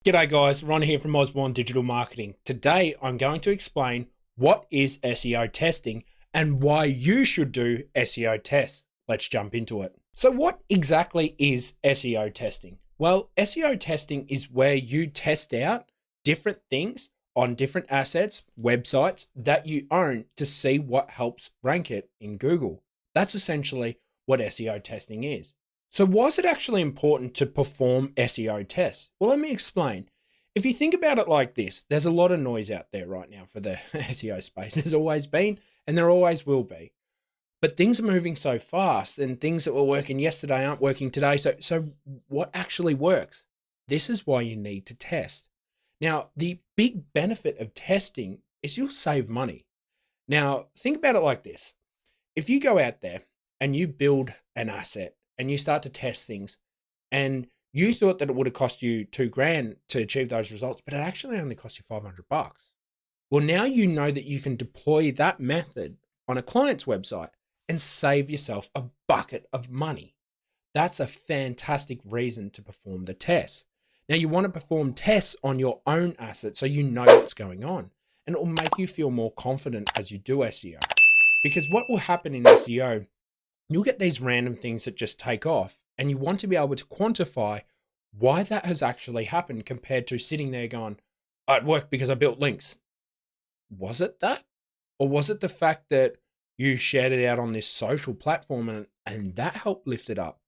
G'day guys, Ron here from Osborne Digital Marketing. Today I'm going to explain what is SEO testing and why you should do SEO tests. Let's jump into it. So what exactly is SEO testing? Well, SEO testing is where you test out different things on different assets, websites that you own to see what helps rank it in Google. That's essentially what SEO testing is. So why is it actually important to perform SEO tests? Well, let me explain. If you think about it like this, there's a lot of noise out there right now for the SEO space. There's always been, and there always will be. But things are moving so fast, and things that were working yesterday aren't working today. So what actually works? This is why you need to test. Now, the big benefit of testing is you'll save money. Now, think about it like this. If you go out there and you build an asset, and you start to test things and you thought that it would have cost you $2,000 to achieve those results, but it actually only cost you $500. Well, now you know that you can deploy that method on a client's website and save yourself a bucket of money. That's a fantastic reason to perform the tests. Now you want to perform tests on your own assets so you know what's going on, and it will make you feel more confident as you do SEO. Because what will happen in SEO, you'll get these random things that just take off, and you want to be able to quantify why that has actually happened compared to sitting there going, oh, it worked because I built links. Was it that? Or was it the fact that you shared it out on this social platform and that helped lift it up?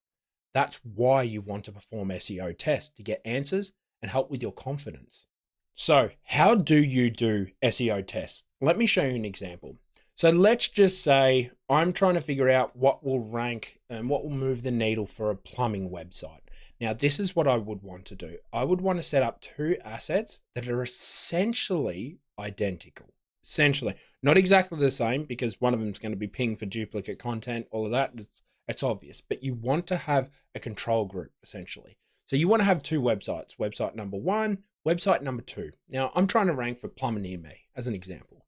That's why you want to perform SEO tests, to get answers and help with your confidence. So how do you do SEO tests? Let me show you an example. So let's just say I'm trying to figure out what will rank and what will move the needle for a plumbing website. Now, this is what I would want to do. I would want to set up two assets that are essentially identical. Essentially, not exactly the same, because one of them is going to be pinged for duplicate content, all of that. It's obvious, but you want to have a control group essentially. So you want to have two websites, website number one, website number two. Now, I'm trying to rank for plumber near me as an example.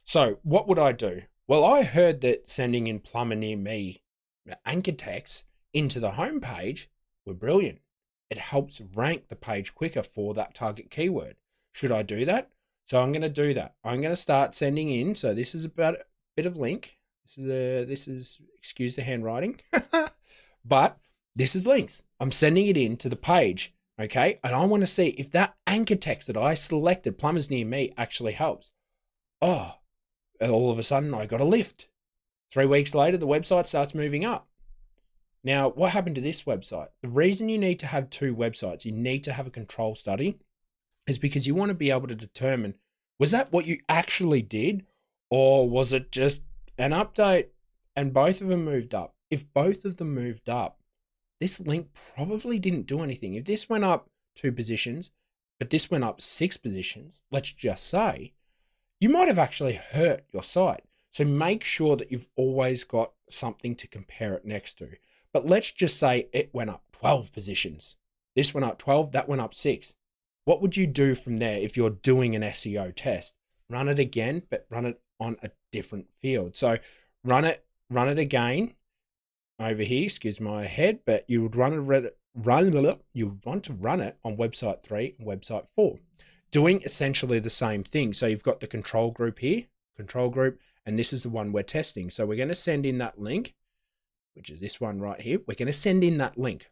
So what would I do? Well, I heard that sending in plumber near me anchor text into the homepage were brilliant. It helps rank the page quicker for that target keyword. Should I do that? So I'm going to do that. I'm going to start sending in. So this is about a bit of link. This is excuse the handwriting, but this is links. I'm sending it in to the page. Okay. And I want to see if that anchor text that I selected, plumbers near me, actually helps. Oh, all of a sudden I got a lift. 3 weeks later, the website starts moving up. Now, what happened to this website? The reason you need to have two websites, you need to have a control study, is because you want to be able to determine, was that what you actually did, or was it just an update and both of them moved up? If both of them moved up, this link probably didn't do anything. If this went up 2 positions, but this went up 6 positions, let's just say, you might have actually hurt your site. So make sure that you've always got something to compare it next to. But let's just say it went up 12 positions. This went up 12, that went up 6. What would you do from there if you're doing an SEO test? Run it again, but run it on a different field. So run it again over here, excuse my head, but you would want to run it on website 3 and website 4. Doing essentially the same thing. So you've got the control group here, and this is the one we're testing. So we're going to send in that link, which is this one right here. We're going to send in that link.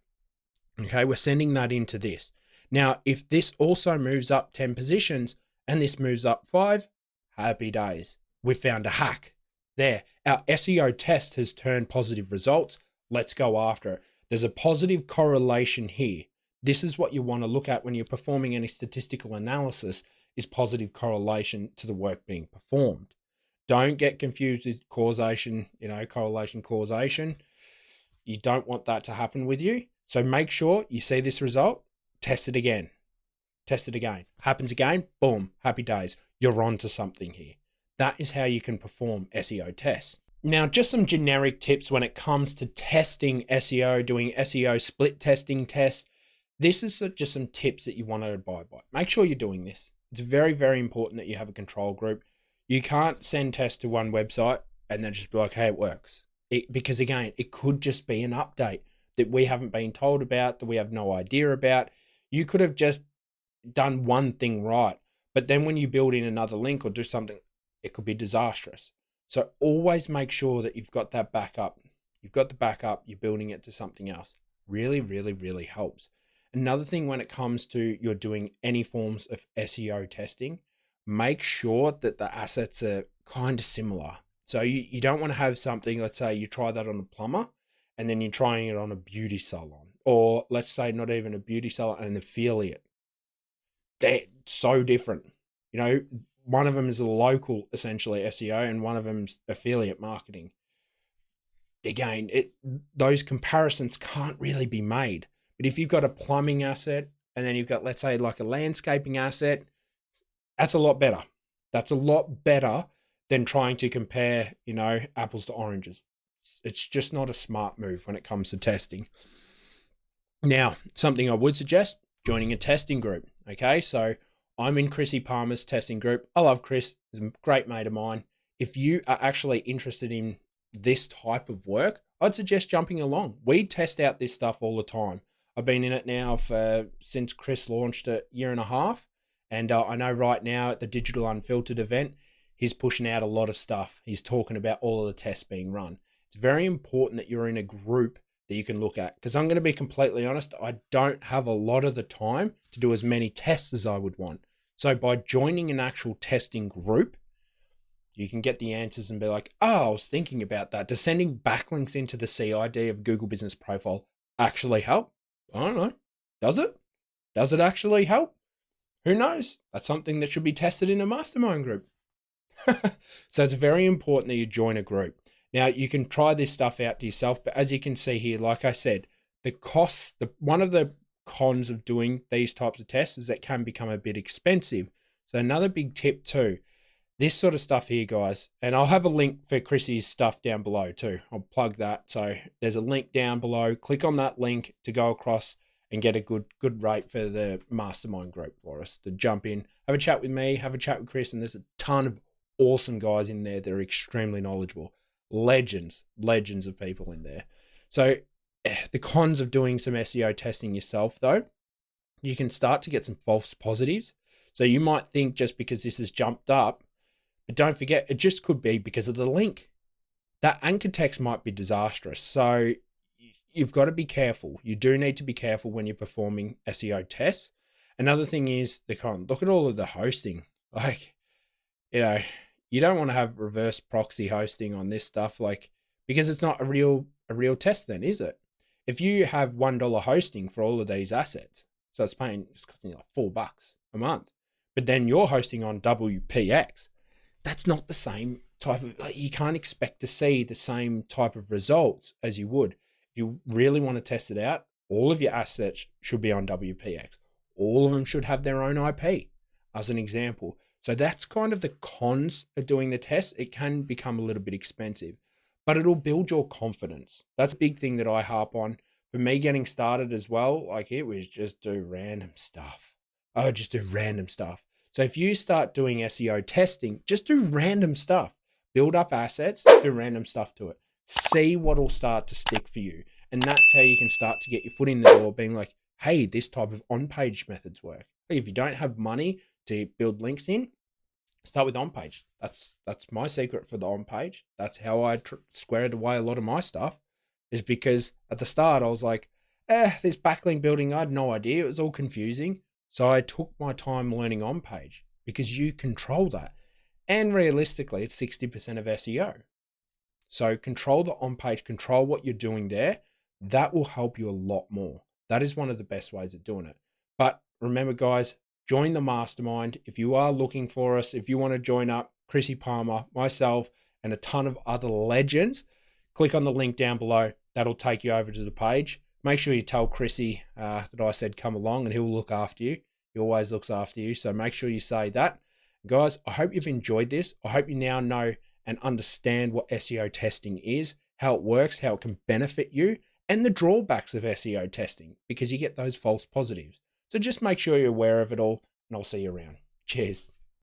Okay, we're sending that into this. Now, if this also moves up 10 positions and this moves up 5, happy days. We found a hack. There, our SEO test has turned positive results. Let's go after it. There's a positive correlation here. This is what you want to look at when you're performing any statistical analysis, is positive correlation to the work being performed. Don't get confused with causation, correlation, causation. You don't want that to happen with you. So make sure you see this result, test it again. Happens again, boom, happy days. You're on to something here. That is how you can perform SEO tests. Now, just some generic tips when it comes to testing SEO, doing SEO split testing tests. This is just some tips that you want to abide by. Make sure you're doing this. It's very, very important that you have a control group. You can't send tests to one website and then just be like, hey, it works. Because again, it could just be an update that we haven't been told about, that we have no idea about. You could have just done one thing right. But then when you build in another link or do something, it could be disastrous. So always make sure that you've got that backup. You've got the backup, you're building it to something else. Really, really, really helps. Another thing when it comes to you're doing any forms of SEO testing, make sure that the assets are kind of similar. So you don't want to have something, let's say you try that on a plumber and then you're trying it on a beauty salon, or let's say not even a beauty salon, an affiliate. They're so different. You know, one of them is a local, essentially SEO, and one of them's affiliate marketing. Again, those comparisons can't really be made. But if you've got a plumbing asset and then you've got, let's say, like a landscaping asset, that's a lot better. That's a lot better than trying to compare, apples to oranges. It's just not a smart move when it comes to testing. Now, something I would suggest, joining a testing group. Okay, so I'm in Chrissy Palmer's testing group. I love Chris. He's a great mate of mine. If you are actually interested in this type of work, I'd suggest jumping along. We test out this stuff all the time. I've been in it now since Chris launched it, year and a half. And I know right now at the Digital Unfiltered event, he's pushing out a lot of stuff. He's talking about all of the tests being run. It's very important that you're in a group that you can look at, because I'm going to be completely honest, I don't have a lot of the time to do as many tests as I would want. So by joining an actual testing group, you can get the answers and be like, oh, I was thinking about that. Does sending backlinks into the CID of Google Business Profile actually help? I don't know. Does it? Does it actually help? Who knows? That's something that should be tested in a mastermind group. So it's very important that you join a group. Now, you can try this stuff out to yourself, but as you can see here, like I said, the costs, one of the cons of doing these types of tests is that can become a bit expensive. So another big tip too, this sort of stuff here, guys, and I'll have a link for Chrissy's stuff down below too. I'll plug that. So there's a link down below. Click on that link to go across and get a good rate for the mastermind group for us to jump in, have a chat with me, have a chat with Chris, and there's a ton of awesome guys in there that are extremely knowledgeable. Legends of people in there. So the cons of doing some SEO testing yourself though, you can start to get some false positives. So you might think just because this has jumped up, but don't forget, it just could be because of the link. That anchor text might be disastrous. So you've got to be careful. You do need to be careful when you're performing SEO tests. Another thing is the con. Look at all of the hosting. Like, you don't want to have reverse proxy hosting on this stuff, because it's not a real test then, is it? If you have $1 hosting for all of these assets, so it's costing like $4 a month, but then you're hosting on WPX, that's not the same type of, you can't expect to see the same type of results as you would. If you really want to test it out, all of your assets should be on WPX. All of them should have their own IP, as an example. So that's kind of the cons of doing the test. It can become a little bit expensive, but it'll build your confidence. That's a big thing that I harp on. For me getting started as well, it was just do random stuff. I would just do random stuff. So if you start doing SEO testing, just do random stuff. Build up assets, do random stuff to it. See what'll start to stick for you. And that's how you can start to get your foot in the door, being like, hey, this type of on-page methods work. If you don't have money to build links in, start with on-page. That's my secret for the on-page. That's how I squared away a lot of my stuff, is because at the start I was like, this backlink building, I had no idea. It was all confusing. So I took my time learning on-page, because you control that. And realistically, it's 60% of SEO. So control the on-page, control what you're doing there. That will help you a lot more. That is one of the best ways of doing it. But remember, guys, join the mastermind. If you are looking for us, if you want to join up, Chrissy Palmer, myself, and a ton of other legends, click on the link down below. That'll take you over to the page. Make sure you tell Chrissy that I said come along, and he'll look after you. He always looks after you. So make sure you say that. Guys, I hope you've enjoyed this. I hope you now know and understand what SEO testing is, how it works, how it can benefit you, and the drawbacks of SEO testing, because you get those false positives. So just make sure you're aware of it all, and I'll see you around. Cheers.